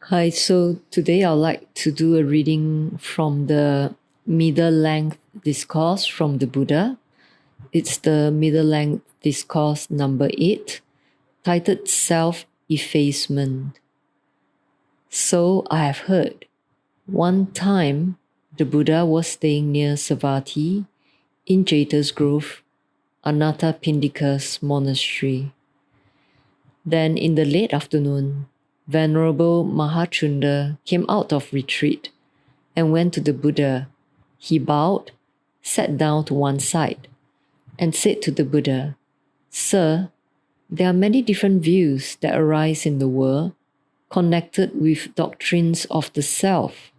Hi, so today I'd like to do a reading from the middle length discourse from the Buddha. It's the middle length discourse number 8, titled Self-Effacement. So I have heard. One time, the Buddha was staying near Savatthi in Jeta's Grove, Anathapindika's monastery. Then in the late afternoon, Venerable Mahacunda came out of retreat and went to the Buddha. He bowed, sat down to one side, and said to the Buddha, "Sir, there are many different views that arise in the world connected with doctrines of the self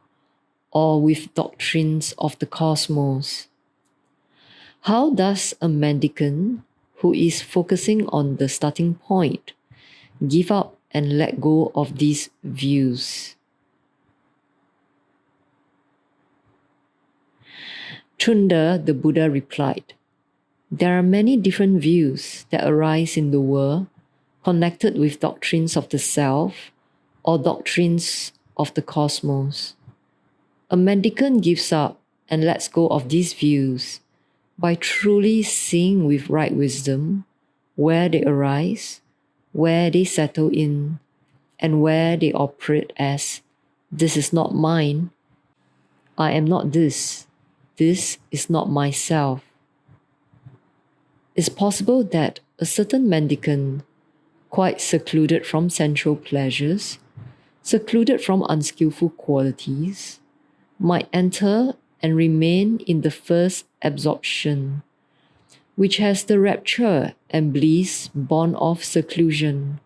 or with doctrines of the cosmos. How does a mendicant who is focusing on the starting point give up and let go of these views?" Chunda, the Buddha, replied, "There are many different views that arise in the world connected with doctrines of the self or doctrines of the cosmos. A mendicant gives up and lets go of these views by truly seeing with right wisdom where they arise, where they settle in, and where they operate as, 'This is not mine, I am not this is not myself.' It's possible that a certain mendicant, quite secluded from sensual pleasures, secluded from unskillful qualities, might enter and remain in the first absorption, which has the rapture and bliss born of seclusion,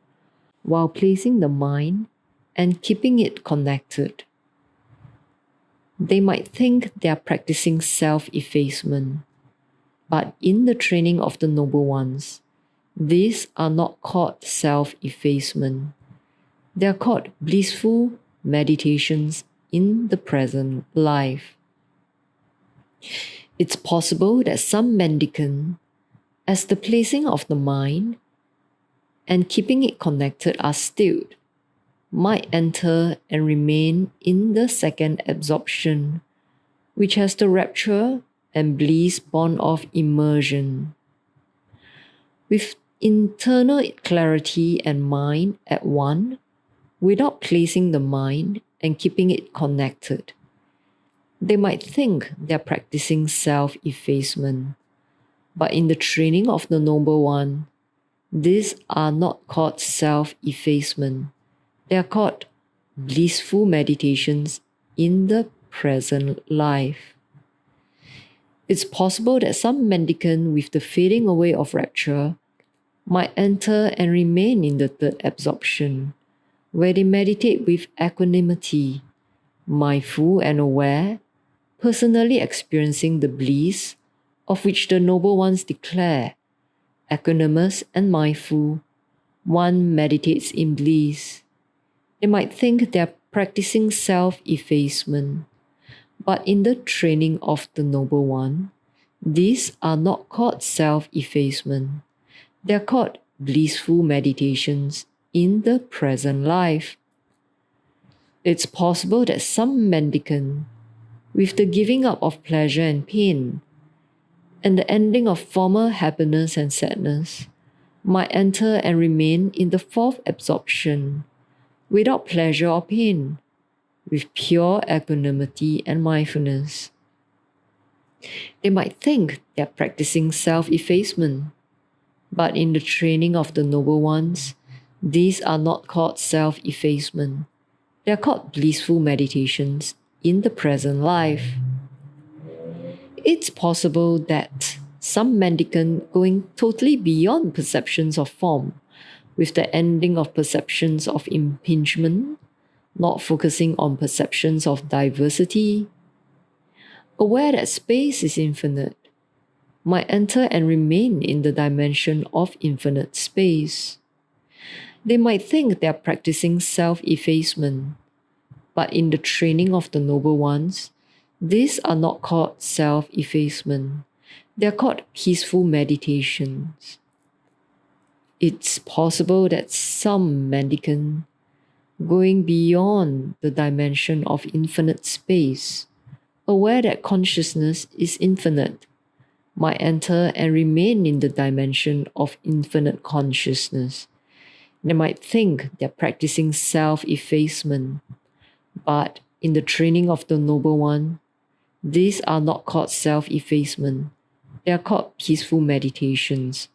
while placing the mind and keeping it connected. They might think they are practicing self-effacement, but in the training of the noble ones, these are not called self-effacement. They are called blissful meditations in the present life. It's possible that some mendicant, as the placing of the mind and keeping it connected are stilled, might enter and remain in the second absorption, which has the rapture and bliss born of immersion. With internal clarity and mind at one, without placing the mind and keeping it connected, they might think they are practicing self-effacement, but in the training of the Noble One, these are not called self-effacement. They are called blissful meditations in the present life. It's possible that some mendicant with the fading away of rapture might enter and remain in the third absorption, where they meditate with equanimity, mindful and aware, personally experiencing the bliss of which the Noble Ones declare, equanimous and mindful, one meditates in bliss. They might think they are practicing self-effacement, but in the training of the Noble One, these are not called self-effacement. They are called blissful meditations in the present life. It's possible that some mendicant, with the giving up of pleasure and pain, and the ending of former happiness and sadness, might enter and remain in the fourth absorption, without pleasure or pain, with pure equanimity and mindfulness. They might think they are practicing self-effacement, but in the training of the Noble Ones, these are not called self-effacement. They are called blissful meditations in the present life. It's possible that some mendicant going totally beyond perceptions of form, with the ending of perceptions of impingement, not focusing on perceptions of diversity, aware that space is infinite, might enter and remain in the dimension of infinite space. They might think they are practicing self-effacement, but in the training of the Noble Ones, these are not called self-effacement. They are called peaceful meditations. It's possible that some mendicant, going beyond the dimension of infinite space, aware that consciousness is infinite, might enter and remain in the dimension of infinite consciousness. They might think they're practicing self-effacement, but in the training of the Noble One, these are not called self-effacement. They are called peaceful meditations.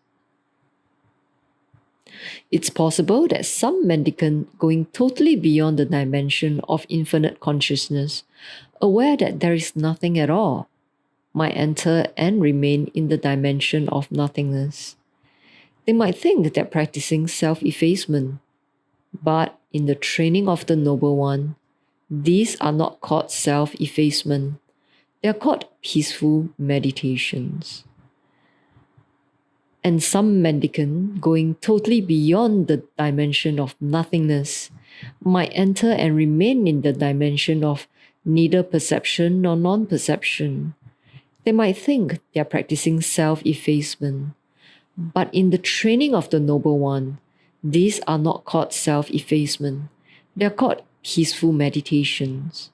It's possible that some mendicant going totally beyond the dimension of infinite consciousness, aware that there is nothing at all, might enter and remain in the dimension of nothingness. They might think that they're practicing self-effacement, but in the training of the Noble One, these are not called self-effacement. They are called peaceful meditations. And some mendicant going totally beyond the dimension of nothingness might enter and remain in the dimension of neither perception nor non-perception. They might think they are practicing self-effacement, but in the training of the Noble One, these are not called self-effacement. They are called peaceful meditations.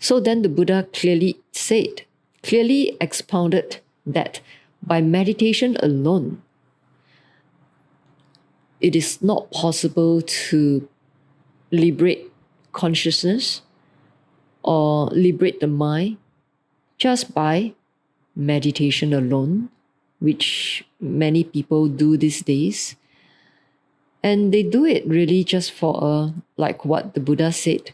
So then the Buddha clearly expounded that by meditation alone, it is not possible to liberate consciousness or liberate the mind just by meditation alone, which many people do these days. And they do it really just for like what the Buddha said,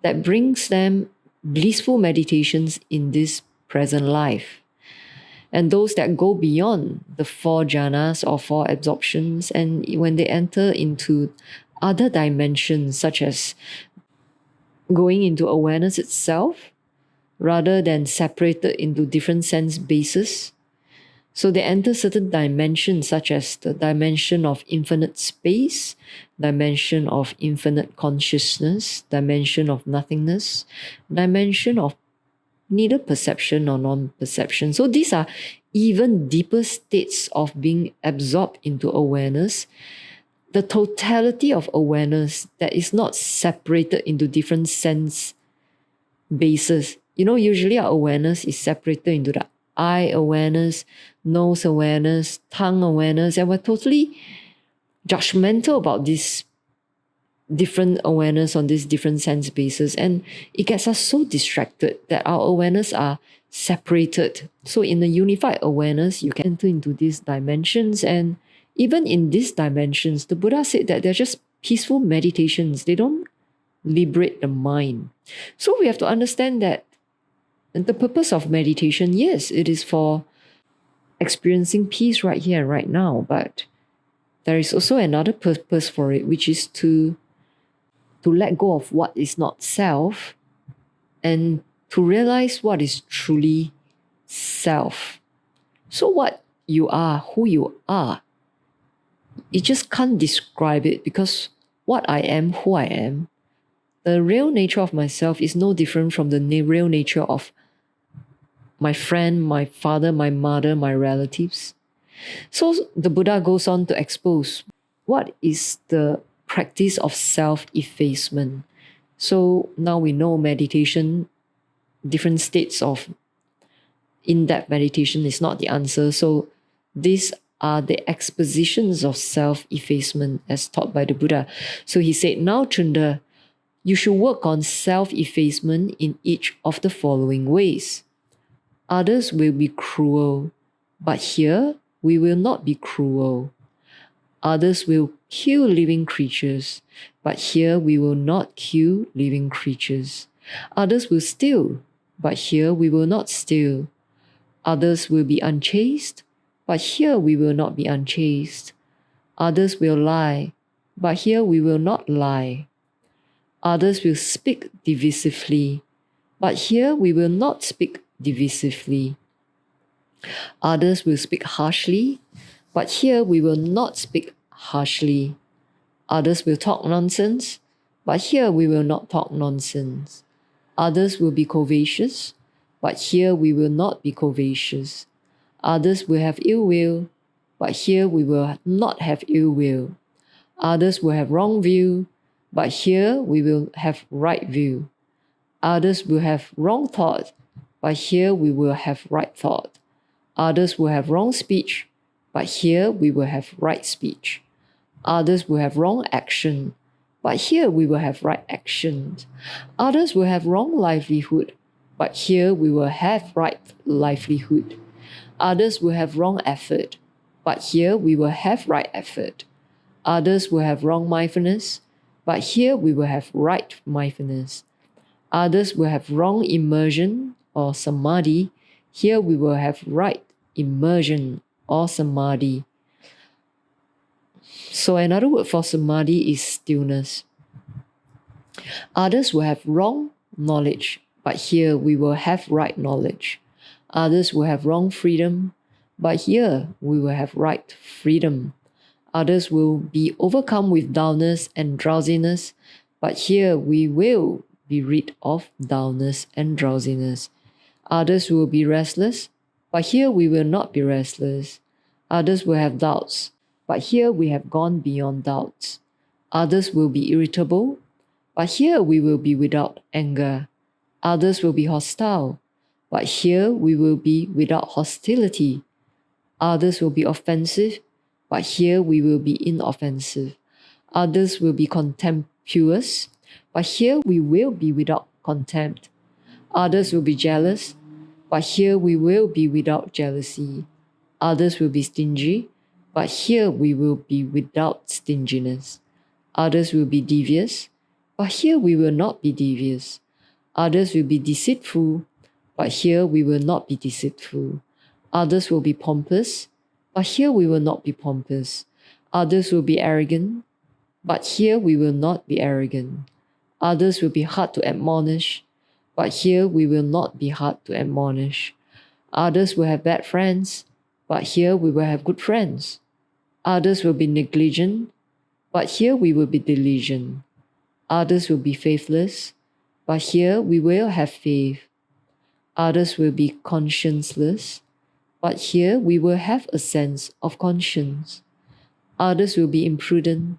that brings them blissful meditations in this present life. And those that go beyond the 4 jhanas or 4 absorptions, and when they enter into other dimensions, such as going into awareness itself, rather than separated into different sense bases. So they enter certain dimensions, such as the dimension of infinite space, dimension of infinite consciousness, dimension of nothingness, dimension of neither perception nor non-perception. So these are even deeper states of being absorbed into awareness, the totality of awareness that is not separated into different sense bases. You know, usually our awareness is separated into the eye awareness, nose awareness, tongue awareness, and we're totally judgmental about this different awareness on these different sense bases, and it gets us so distracted that our awareness are separated. So in the unified awareness, you can enter into these dimensions, and even in these dimensions, the Buddha said that they're just peaceful meditations. They don't liberate the mind. So we have to understand that the purpose of meditation, yes, it is for experiencing peace right here and right now, but there is also another purpose for it, which is to let go of what is not self and to realize what is truly self. So what you are, who you are, you just can't describe it, because what I am, who I am, the real nature of myself is no different from the real nature of my friend, my father, my mother, my relatives. So the Buddha goes on to expose what is the practice of self-effacement. So now we know meditation, different states of in-depth meditation is not the answer. So these are the expositions of self-effacement as taught by the Buddha. So he said, now Chunda, you should work on self-effacement in each of the following ways. Others will be cruel, but here we will not be cruel. Others will kill living creatures, but here we will not kill living creatures. Others will steal, but here we will not steal. Others will be unchaste, but here we will not be unchaste. Others will lie, but here we will not lie. Others will speak divisively, but here we will not speak divisively. Others will speak harshly, but here we will not speak harshly. Others will talk nonsense, but here we will not talk nonsense. Others will be covetous, but here we will not be covetous. Others will have ill will, but here we will not have ill will. Others will have wrong view, but here we will have right view. Others will have wrong thought, but here we will have right thought. Others will have wrong speech, but here we will have right speech. Others will have wrong action, but here we will have right actions. Others will have wrong livelihood, but here we will have right livelihood. Others will have wrong effort, but here we will have right effort. Others will have wrong mindfulness, but here we will have right mindfulness. Others will have wrong immersion or samadhi, here we will have right immersion or samadhi. So another word for samadhi is stillness. Others will have wrong knowledge, but here we will have right knowledge. Others will have wrong freedom, but here we will have right freedom. Others will be overcome with dullness and drowsiness, but here we will be rid of dullness and drowsiness. Others will be restless, but here we will not be restless. Others will have doubts, but here we have gone beyond doubts. Others will be irritable, but here we will be without anger. Others will be hostile, but here we will be without hostility. Others will be offensive, but here we will be inoffensive. Others will be contemptuous, but here we will be without contempt. Others will be jealous, but here we will be without jealousy. Others will be stingy, but here we will be without stinginess. Others will be devious, but here we will not be devious. Others will be deceitful, but here we will not be deceitful. Others will be pompous, but here we will not be pompous. Others will be arrogant, but here we will not be arrogant. Others will be hard to admonish, but here we will not be hard to admonish. Others will have bad friends, but here we will have good friends. Others will be negligent, but here we will be diligent. Others will be faithless, but here we will have faith. Others will be conscienceless, but here we will have a sense of conscience. Others will be imprudent,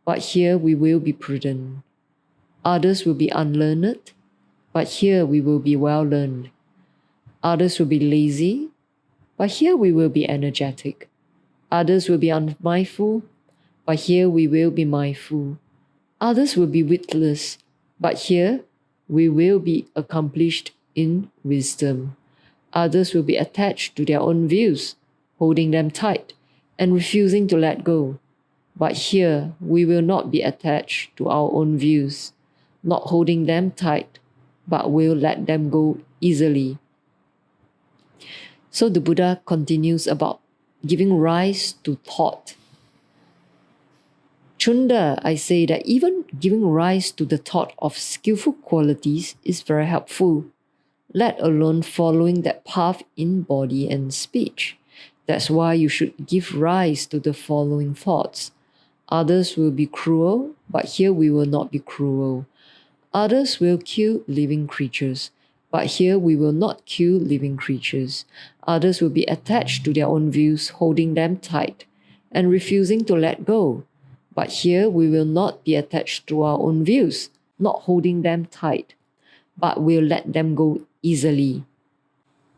but here we will be prudent. Others will be unlearned, but here we will be well learned. Others will be lazy, but here we will be energetic. Others will be unmindful, but here we will be mindful. Others will be witless, but here we will be accomplished in wisdom. Others will be attached to their own views, holding them tight and refusing to let go. But here we will not be attached to our own views, not holding them tight, but will let them go easily. So the Buddha continues about giving rise to thought. Chunda, I say that even giving rise to the thought of skillful qualities is very helpful, let alone following that path in body and speech. That's why you should give rise to the following thoughts. Others will be cruel, but here we will not be cruel. Others will kill living creatures, but here we will not kill living creatures. Others will be attached to their own views, holding them tight and refusing to let go. But here we will not be attached to our own views, not holding them tight, but will let them go easily.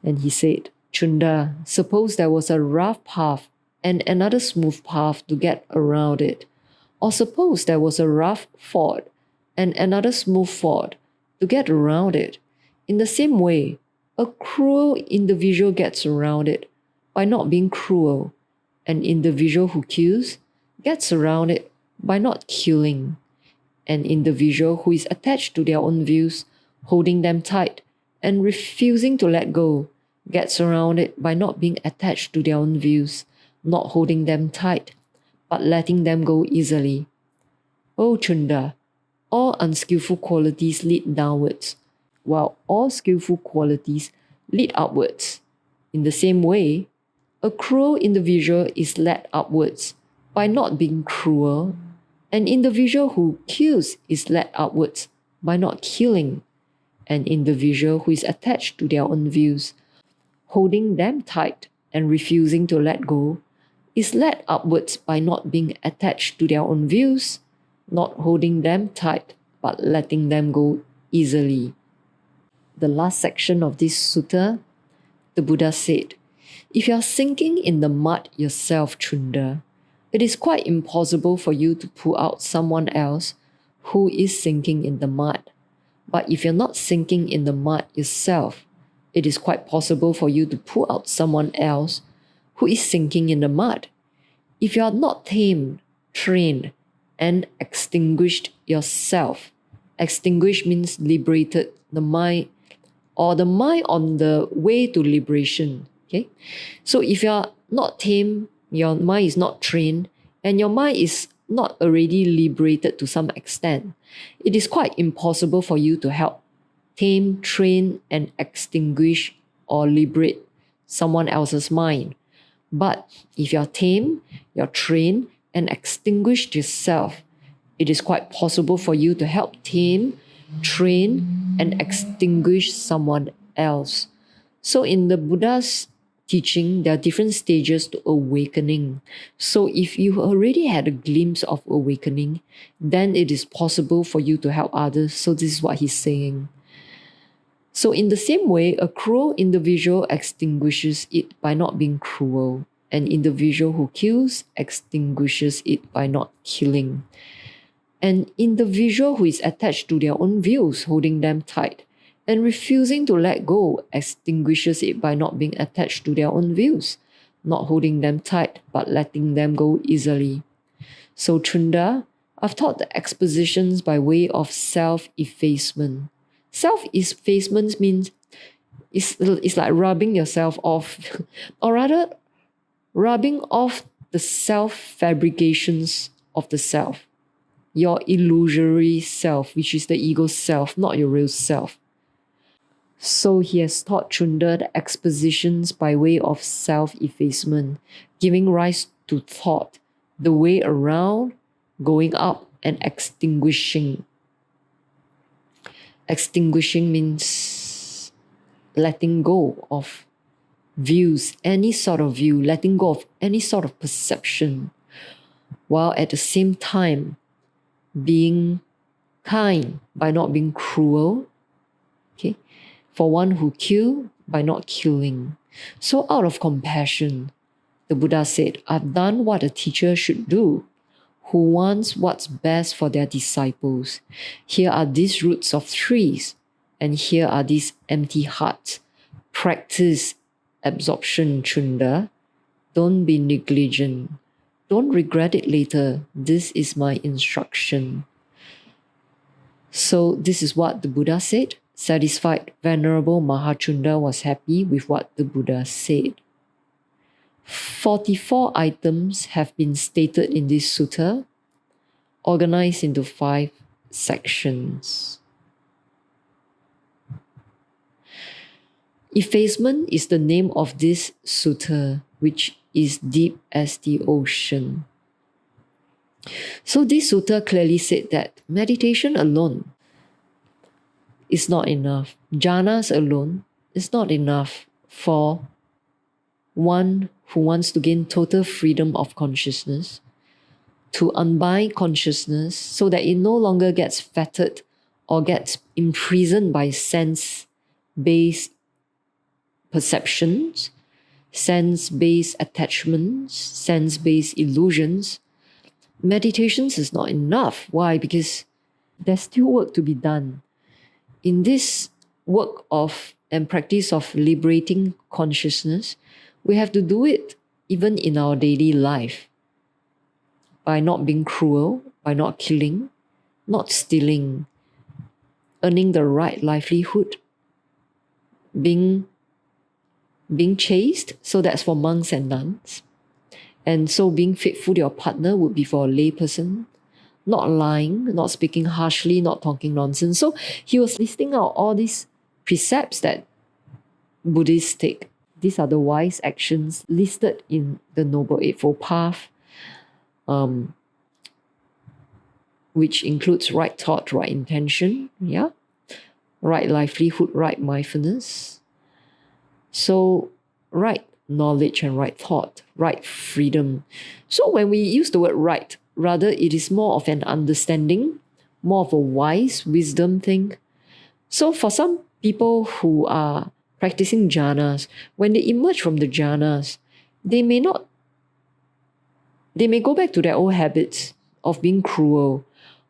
And he said, Chunda, suppose there was a rough path and another smooth path to get around it. Or suppose there was a rough ford and another smooth ford to get around it. In the same way, a cruel individual gets around it by not being cruel. An individual who kills gets around it by not killing. An individual who is attached to their own views, holding them tight and refusing to let go, gets around it by not being attached to their own views, not holding them tight, but letting them go easily. O Chunda, all unskillful qualities lead downwards, while all skillful qualities lead upwards. In the same way, a cruel individual is led upwards by not being cruel. An individual who kills is led upwards by not killing. An individual who is attached to their own views, holding them tight and refusing to let go, is led upwards by not being attached to their own views, not holding them tight, but letting them go easily. The last section of this sutta, the Buddha said, if you are sinking in the mud yourself, Chunda, it is quite impossible for you to pull out someone else who is sinking in the mud. But if you're not sinking in the mud yourself, it is quite possible for you to pull out someone else who is sinking in the mud. If you are not tamed, trained, and extinguished yourself, extinguished means liberated, the mind on the way to liberation. Okay, so if you are not tamed, your mind is not trained, and your mind is not already liberated to some extent, it is quite impossible for you to help tame, train, and extinguish or liberate someone else's mind. But if you're tamed, you're trained, and extinguished yourself, it is quite possible for you to help tame, train, and extinguish someone else. So in the Buddha's teaching, there are different stages to awakening. So if you already had a glimpse of awakening, then it is possible for you to help others. So this is what he's saying. So in the same way, a cruel individual extinguishes it by not being cruel. An individual who kills extinguishes it by not killing. An individual who is attached to their own views, holding them tight, and refusing to let go, extinguishes it by not being attached to their own views, not holding them tight, but letting them go easily. So Chunda, I've taught the expositions by way of self-effacement. Self-effacement means it's like rubbing yourself off, or rather, rubbing off the self-fabrications of the self, your illusory self, which is the ego self, not your real self. So he has taught Chunda the expositions by way of self-effacement, giving rise to thought, the way around, going up, and extinguishing. Extinguishing means letting go of views, any sort of view, letting go of any sort of perception, while at the same time being kind by not being cruel, okay? For one who kills by not killing. So out of compassion, the Buddha said, I've done what a teacher should do, who wants what's best for their disciples. Here are these roots of trees, and here are these empty hearts. Practice absorption, Chunda. Don't be negligent. Don't regret it later. This is my instruction. So this is what the Buddha said. Satisfied, Venerable Mahacunda was happy with what the Buddha said. 44 items have been stated in this sutta, organized into 5 sections. Effacement is the name of this sutta, which is deep as the ocean. So this sutta clearly said that meditation alone is not enough. Jhanas alone is not enough for one who wants to gain total freedom of consciousness, to unbind consciousness so that it no longer gets fettered or gets imprisoned by sense-based perceptions, sense-based attachments, sense-based illusions. Meditations is not enough. Why? Because there's still work to be done. In this work of and practice of liberating consciousness, we have to do it even in our daily life by not being cruel, by not killing, not stealing, earning the right livelihood, being chaste, so that's for monks and nuns. And so being faithful to your partner would be for a layperson, not lying, not speaking harshly, not talking nonsense. So he was listing out all these precepts that Buddhists take. These are the wise actions listed in the Noble Eightfold Path, which includes right thought, right intention, right livelihood, right mindfulness. So right knowledge and right thought, right freedom. So when we use the word right, rather it is more of an understanding, more of a wise wisdom thing. So for some people who are practicing jhanas, when they emerge from the jhanas, they may go back to their old habits of being cruel,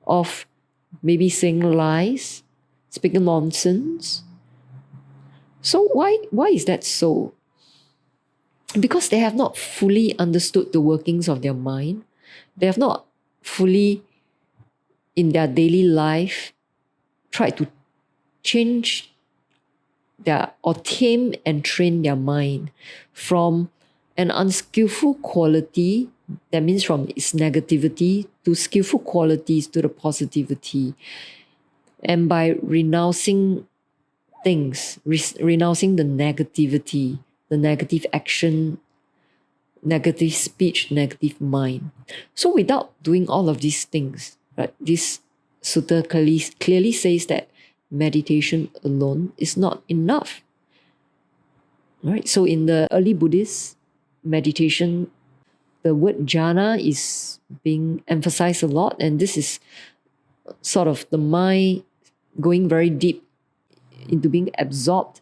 of maybe saying lies, speaking nonsense. So why is that so? Because they have not fully understood the workings of their mind. They have not fully, in their daily life, tried to change or tame and train their mind from an unskillful quality, that means from its negativity, to skillful qualities, to the positivity. And by renouncing things, renouncing the negativity, the negative action, negative speech, negative mind. So without doing all of these things, right, this sutta clearly says that meditation alone is not enough. Right? So in the early Buddhist meditation, the word jhana is being emphasized a lot, and this is sort of the mind going very deep into being absorbed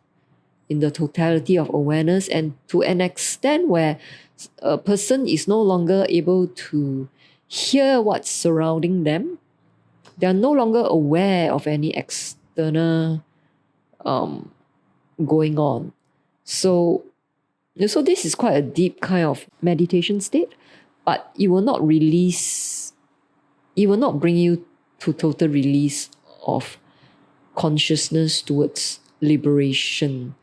in the totality of awareness, and to an extent where a person is no longer able to hear what's surrounding them. They are no longer aware of any external going on. So this is quite a deep kind of meditation state, but it will not bring you to total release of consciousness towards liberation.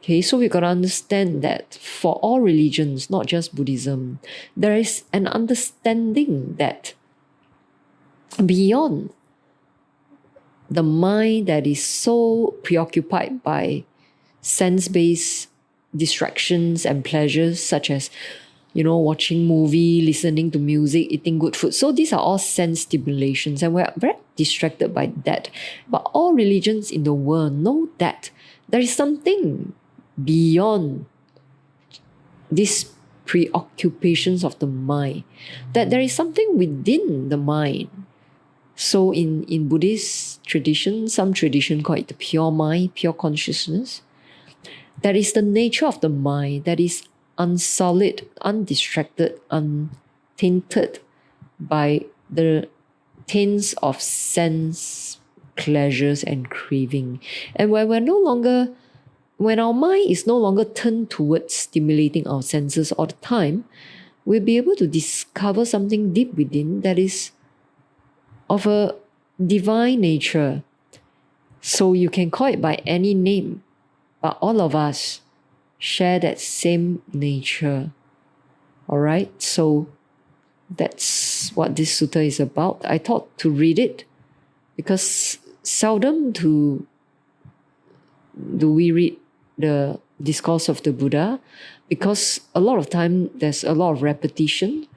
Okay, so we've got to understand that for all religions, not just Buddhism, there is an understanding that beyond the mind that is so preoccupied by sense-based distractions and pleasures, such as watching movie, listening to music, eating good food. So these are all sense stimulations, and we're very distracted by that. But all religions in the world know that there is something beyond these preoccupations of the mind, that there is something within the mind. So in Buddhist tradition, some tradition call it the pure mind, pure consciousness. That is the nature of the mind that is unsullied, undistracted, untainted by the taints of sense, pleasures, and craving. And when our mind is no longer turned towards stimulating our senses all the time, we'll be able to discover something deep within that is of a divine nature. So you can call it by any name, but all of us share that same nature. All right, so that's what this sutta is about. I thought to read it because seldom do we read the discourse of the Buddha, because a lot of time there's a lot of repetition.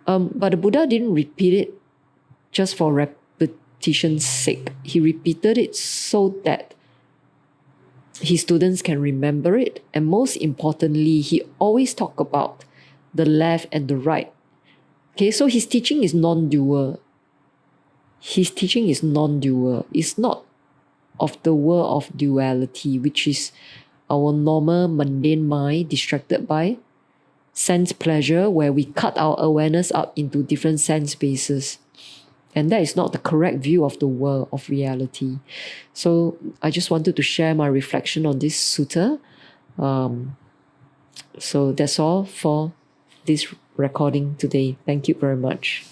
But the Buddha didn't repeat it just for repetition's sake. He repeated it so that his students can remember it. And most importantly, he always talked about the left and the right. Okay, so his teaching is non-dual. It's not of the world of duality, which is our normal mundane mind distracted by sense pleasure, where we cut our awareness up into different sense spaces. And that is not the correct view of the world of reality. So I just wanted to share my reflection on this sutta. So that's all for this recording today. Thank you very much.